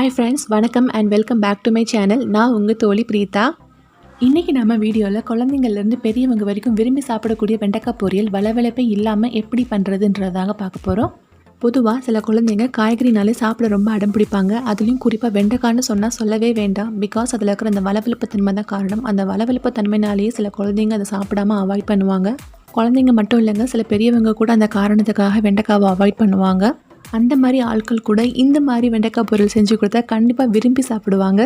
Hi friends, வணக்கம் and welcome back to my channel. நான் உங்கள் தோழி பிரீதா. இன்றைக்கி நம்ம வீடியோவில் குழந்தைங்கள்லேருந்து பெரியவங்க வரைக்கும் விரும்பி சாப்பிடக்கூடிய வெண்டைக்காய் பொரியல் வளவளப்பே இல்லாமல் எப்படி பண்ணுறதுன்றதாக பார்க்க போகிறோம். பொதுவாக சில குழந்தைங்க காய்கறினாலே சாப்பிட ரொம்ப அடம் பிடிப்பாங்க. அதுலேயும் குறிப்பாக வெண்டைக்காய்னு சொன்னால் சொல்லவே வேண்டாம். பிகாஸ் அதில் இருக்கிற அந்த வளவளப்பு தன்மை தான் காரணம். அந்த வளவளப்பு தன்மைனாலேயே சில குழந்தைங்க அதை சாப்பிடாமல் அவாய்ட் பண்ணுவாங்க. குழந்தைங்க மட்டும் இல்லைங்க, சில பெரியவங்க கூட அந்த காரணத்துக்காக வெண்டைக்காவை அவாய்ட் பண்ணுவாங்க. அந்த மாதிரி ஆட்கள் கூட இந்த மாதிரி வெண்டைக்காய் பொரியல் செஞ்சு கொடுத்தா கண்டிப்பாக விரும்பி சாப்பிடுவாங்க.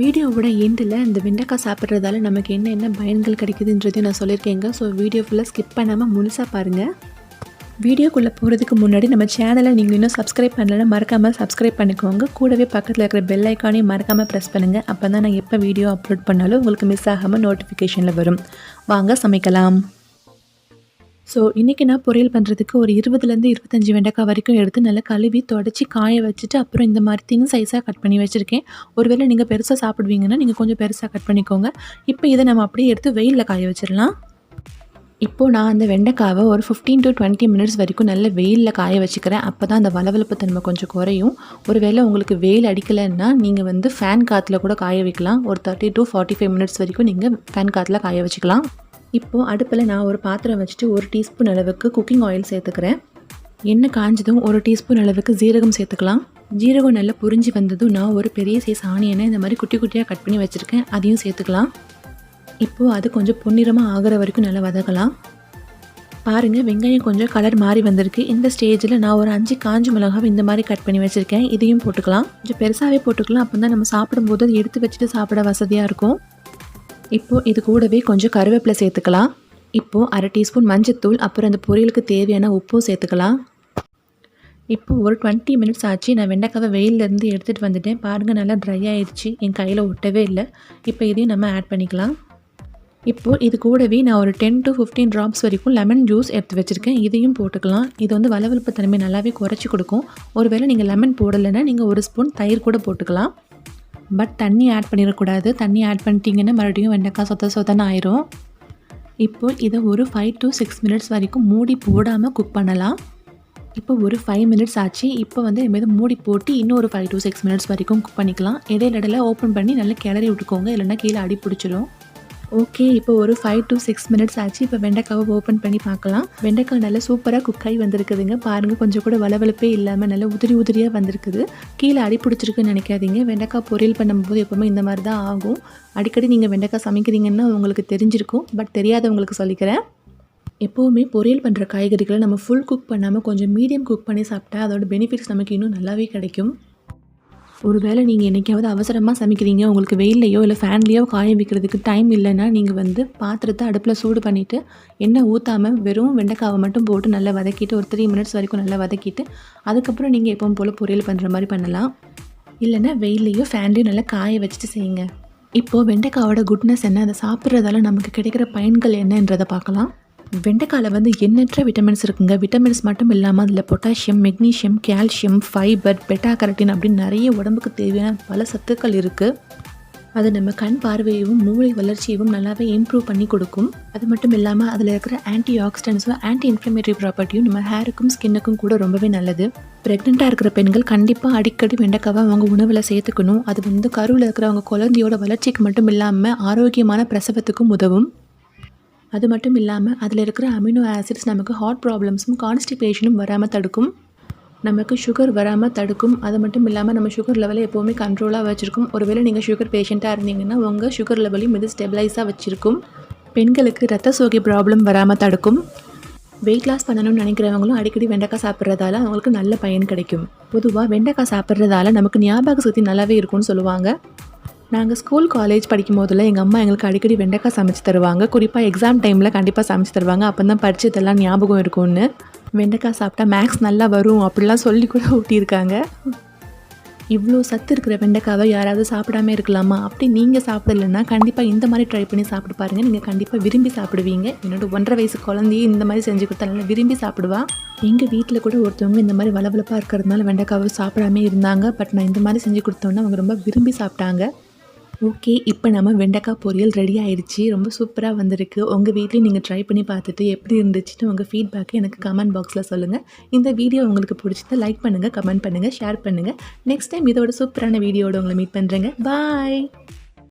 வீடியோவோட எண்டில் இந்த வெண்டைக்காய் சாப்பிட்றதால நமக்கு என்ன பயன்கள் கிடைக்குதுன்றதையும் நான் சொல்லியிருக்கேங்க. ஸோ வீடியோ ஃபுல்லாக ஸ்கிப் பண்ணாமல் முழுசாக பாருங்கள். வீடியோக்குள்ளே போகிறதுக்கு முன்னாடி நம்ம சேனலை நீங்கள் இன்னும் சப்ஸ்கிரைப் பண்ணலைன்னா மறக்காமல் சப்ஸ்கிரைப் பண்ணிக்கோங்க. கூடவே பக்கத்தில் இருக்கிற பெல் ஐக்கானையும் மறக்காமல் ப்ரெஸ் பண்ணுங்கள். அப்போ தான் நான் எப்போ வீடியோ அப்லோட் பண்ணாலும் உங்களுக்கு மிஸ் ஆகாமல் நோட்டிஃபிகேஷனில் வரும். வாங்க சமைக்கலாம். ஸோ இன்றைக்கி நான் பொரியல் பண்ணுறதுக்கு ஒரு 20லேருந்து 25 வெண்டைக்காய் வரைக்கும் எடுத்து நல்லா கழுவி தொடச்சி காய வச்சுட்டு அப்புறம் இந்த மாதிரி தின் சைஸாக கட் பண்ணி வச்சுருக்கேன். ஒருவேளை நீங்கள் பெருசாக சாப்பிடுவீங்கன்னா நீங்கள் கொஞ்சம் பெருசாக கட் பண்ணிக்கோங்க. இப்போ இதை நம்ம அப்படியே எடுத்து வெயிலில் காய வச்சிடலாம். இப்போது நான் அந்த வெண்டைக்காவை ஒரு 15 to 20 மினிட்ஸ் வரைக்கும் நல்ல வெயிலில் காய வச்சுக்கிறேன். அப்போ தான் அந்த வளவளப்பு தன்மை கொஞ்சம் குறையும். ஒருவேளை உங்களுக்கு வெயில் அடிக்கலைன்னா நீங்கள் ஃபேன் காற்றுல கூட காய வைக்கலாம். ஒரு 30 to 45 மினிட்ஸ் வரைக்கும் நீங்கள் ஃபேன் காற்றுல காய வச்சுக்கலாம். இப்போது அடுப்பில் நான் ஒரு பாத்திரம் வச்சுட்டு 1 டீஸ்பூன் அளவுக்கு குக்கிங் ஆயில் சேர்த்துக்கிறேன். எண்ணெய் காஞ்சதும் 1 டீஸ்பூன் அளவுக்கு ஜீரகம் சேர்த்துக்கலாம். ஜீரகம் நல்லா புரிஞ்சு வந்ததும் நான் ஒரு பெரிய சைஸ் ஆனியனை இந்த மாதிரி குட்டி குட்டியாக கட் பண்ணி வச்சுருக்கேன், அதையும் சேர்த்துக்கலாம். இப்போது அது கொஞ்சம் பொன்னிறமாக ஆகிற வரைக்கும் நல்லா வதக்கலாம். பாருங்கள், வெங்காயம் கொஞ்சம் கலர் மாறி வந்திருக்கு. இந்த ஸ்டேஜில் நான் ஒரு 5 காஞ்ச மிளகாவை இந்த மாதிரி கட் பண்ணி வச்சுருக்கேன், இதையும் போட்டுக்கலாம். கொஞ்சம் பெருசாகவே போட்டுக்கலாம், அப்போ தான் நம்ம சாப்பிடும்போது அதை எடுத்து வச்சுட்டு சாப்பிட வசதியாக இருக்கும். இப்போது இது கூடவே கொஞ்சம் கருவேப்பிலை சேர்த்துக்கலாம். இப்போது 1/2 டீஸ்பூன் மஞ்சத்தூள், அப்புறம் அந்த பொரியலுக்கு தேவையான உப்பும் சேர்த்துக்கலாம். இப்போது ஒரு 20 மினிட்ஸ் ஆச்சு. நான் வெண்டைக்காவை வெயிலேருந்து எடுத்துகிட்டு வந்துட்டேன். பாருங்கள், நல்லா ட்ரை ஆகிடுச்சு, என் கையில் ஒட்டவே இல்லை. இப்போ இதையும் நம்ம ஆட் பண்ணிக்கலாம். இப்போது இது கூடவே நான் ஒரு 10 to 15 ட்ராப்ஸ் வரைக்கும் லெமன் ஜூஸ் எடுத்து வச்சுருக்கேன், இதையும் போட்டுக்கலாம். இது வளவளப்பு தன்மை நல்லாவே குறைச்சி கொடுக்கும். ஒருவேளை நீங்கள் லெமன் போடலைன்னா நீங்கள் 1 ஸ்பூன் தயிர் கூட போட்டுக்கலாம். பட் தண்ணி ஆட் பண்ணிடக்கூடாது. தண்ணி ஆட் பண்ணிட்டீங்கன்னா மறுபடியும் வெண்டைக்காய் சொத்தன்னு ஆயிரும். இப்போ இதை ஒரு 5 to 6 மினிட்ஸ் வரைக்கும் மூடி போடாமல் குக் பண்ணலாம். இப்போ ஒரு 5 மினிட்ஸ் ஆச்சு. இப்போ இதை மூடி போட்டு இன்னும் ஒரு 5 to 6 மினிட்ஸ் வரைக்கும் குக் பண்ணிக்கலாம். இடையில ஓப்பன் பண்ணி நல்லா கிளறி விட்டுக்கோங்க, இல்லைன்னா கீழே அடி பிடிச்சிடும். ஓகே, இப்போ ஒரு 5 to 6 மினிட்ஸ் ஆச்சு. இப்போ வெண்டைக்காவை ஓப்பன் பண்ணி பார்க்கலாம். வெண்டைக்காய் நல்லா சூப்பராக குக் ஆகி வந்திருக்குதுங்க. பாருங்கள், கொஞ்சம் கூட வளவளப்பே இல்லாமல் நல்லா உதிரியாக வந்திருக்குது. கீழே அடி பிடிச்சிருக்குன்னு நினைக்காதீங்க. வெண்டைக்காய் பொரியல் பண்ணும்போது எப்போவுமே இந்த மாதிரி தான் ஆகும். அடிக்கடி நீங்கள் வெண்டைக்காய் சமைக்கிறீங்கன்னா உங்களுக்கு தெரிஞ்சிருக்கும், பட் தெரியாதவங்களுக்கு சொல்லிக்கிறேன். எப்போவுமே பொரியல் பண்ணுற காய்கறிகளை நம்ம ஃபுல் குக் பண்ணாமல் கொஞ்சம் மீடியம் குக் பண்ணி சாப்பிட்டா அதோட பெனிஃபிட்ஸ் நமக்கு இன்னும் நல்லாவே கிடைக்கும். ஒருவேளை நீங்கள் என்றைக்காவது அவசரமாக சமைக்கிறீங்க, உங்களுக்கு வெயிலையோ இல்லை ஃபேன்லேயோ காய வைக்கிறதுக்கு டைம் இல்லைன்னா நீங்கள் பாத்திரத்தை அடுப்பில் சூடு பண்ணிவிட்டு எண்ணெய் ஊற்றாமல் வெறும் வெண்டைக்காவை மட்டும் போட்டு நல்லா வதக்கிட்டு ஒரு 3 மினிட்ஸ் வரைக்கும் நல்லா வதக்கிட்டு அதுக்கப்புறம் நீங்கள் எப்பவும் போல் பொரியல் பண்ணுற மாதிரி பண்ணலாம். இல்லைன்னா வெயிலையோ ஃபேன்லேயோ நல்லா காய வச்சுட்டு செய்யுங்க. இப்போது வெண்டைக்காவோட குட்னஸ் என்ன, அதை சாப்பிட்றதால நமக்கு கிடைக்கிற பயன்கள் என்னன்றதை பார்க்கலாம். வெண்டைக்காயில் எண்ணற்ற விட்டமின்ஸ் இருக்குங்க. விட்டமின்ஸ் மட்டும் இல்லாமல் அதில் பொட்டாசியம், மெக்னீஷியம், கால்சியம், ஃபைபர், பெட்டா கரோட்டின் அப்படின்னு நிறைய உடம்புக்கு தேவையான பல சத்துக்கள் இருக்குது. அது நம்ம கண் பார்வையையும் மூளை வளர்ச்சியையும் நல்லாவே இம்ப்ரூவ் பண்ணி கொடுக்கும். அது மட்டும் இல்லாமல் அதில் இருக்கிற ஆன்டி ஆக்சிடென்ட்ஸும் ஆன்டி இன்ஃப்ளமேட்டரி ப்ராப்பர்ட்டியும் நம்ம ஹேருக்கும் ஸ்கின்னுக்கும் கூட ரொம்பவே நல்லது. ப்ரெக்னெண்ட்டாக இருக்கிற பெண்கள் கண்டிப்பாக அடிக்கடி வெண்டைக்காவை அவங்க உணவில் சேர்த்துக்கணும். அது கருவில் இருக்கிறவங்க குழந்தையோட வளர்ச்சிக்கு மட்டும் இல்லாமல் ஆரோக்கியமான பிரசவத்துக்கும் உதவும். அது மட்டும் இல்லாமல் அதில் இருக்கிற அமினோ ஆசிட்ஸ் நமக்கு ஹார்ட் ப்ராப்ளம்ஸும் கான்ஸ்டிபேஷனும் வராமல் தடுக்கும். நமக்கு சுகர் வராமல் தடுக்கும். அது மட்டும் இல்லாமல் நம்ம சுகர் லெவலை எப்போவுமே கண்ட்ரோலாக வச்சுருக்கும். ஒருவேளை நீங்கள் சுகர் பேஷண்ட்டாக இருந்தீங்கன்னா உங்கள் சுகர் லெவலையும் இது ஸ்டெபிளைஸாக வச்சுருக்கும். பெண்களுக்கு ரத்த சோகை ப்ராப்ளம் வராமல் தடுக்கும். வெயிட் லாஸ் பண்ணணும்னு நினைக்கிறவங்களும் அடிக்கடி வெண்டைக்காய் சாப்பிட்றதால அவங்களுக்கு நல்ல பயன் கிடைக்கும். பொதுவாக வெண்டைக்காய் சாப்பிட்றதால நமக்கு ஞாபக சக்தி நல்லாவே இருக்கும்னு சொல்லுவாங்க. நாங்கள் ஸ்கூல் காலேஜ் படிக்கும் போதில் எங்கள் அம்மா எங்களுக்கு அடிக்கடி வெண்டைக்காய் சமைச்சு தருவாங்க. குறிப்பாக எக்ஸாம் டைமில் கண்டிப்பாக சமைச்சு தருவாங்க. அப்போ தான் படித்ததெல்லாம் ஞாபகம் இருக்கும்னு. வெண்டைக்காய் சாப்பிட்டா மேக்ஸ் நல்லா வரும் அப்படிலாம் சொல்லி கூட ஊட்டியிருக்காங்க. இவ்வளோ சத்து இருக்கிற வெண்டைக்காவை யாராவது சாப்பிடாமல் இருக்கலாமா? அப்படி நீங்கள் சாப்பிடலைன்னா கண்டிப்பாக இந்த மாதிரி ட்ரை பண்ணி சாப்பிட்டு பாருங்கள். நீங்கள் கண்டிப்பாக விரும்பி சாப்பிடுவீங்க. என்னோட 1.5 வயசு குழந்தையே இந்த மாதிரி செஞ்சு கொடுத்தா நல்லா விரும்பி சாப்பிடுவா. எங்கள் வீட்டில் கூட ஒருத்தவங்க இந்த மாதிரி வளவளப்பாக இருக்கிறதுனால வெண்டைக்காவை சாப்பிடாமே இருந்தாங்க. பட் நான் இந்த மாதிரி செஞ்சு கொடுத்தோன்னா அவங்க ரொம்ப விரும்பி சாப்பிட்டாங்க. ஓகே. இப்போ நம்ம வெண்டைக்காய் பொரியல் ரெடி ஆயிடுச்சு. ரொம்ப சூப்பரா வந்திருக்கு. உங்க வீட்லயும் நீங்க ட்ரை பண்ணி பார்த்துட்டு எப்படி இருந்துச்சுன்னு உங்க ஃபீட்பேக்க எனக்கு கமெண்ட் பாக்ஸ்ல சொல்லுங்க. இந்த வீடியோ உங்களுக்கு பிடிச்சிருந்தா லைக் பண்ணுங்க, கமெண்ட் பண்ணுங்க, ஷேர் பண்ணுங்க. நெக்ஸ்ட் டைம் இதோட சூப்பரான வீடியோவோட உங்கள மீட் பண்றேங்க. பாய்.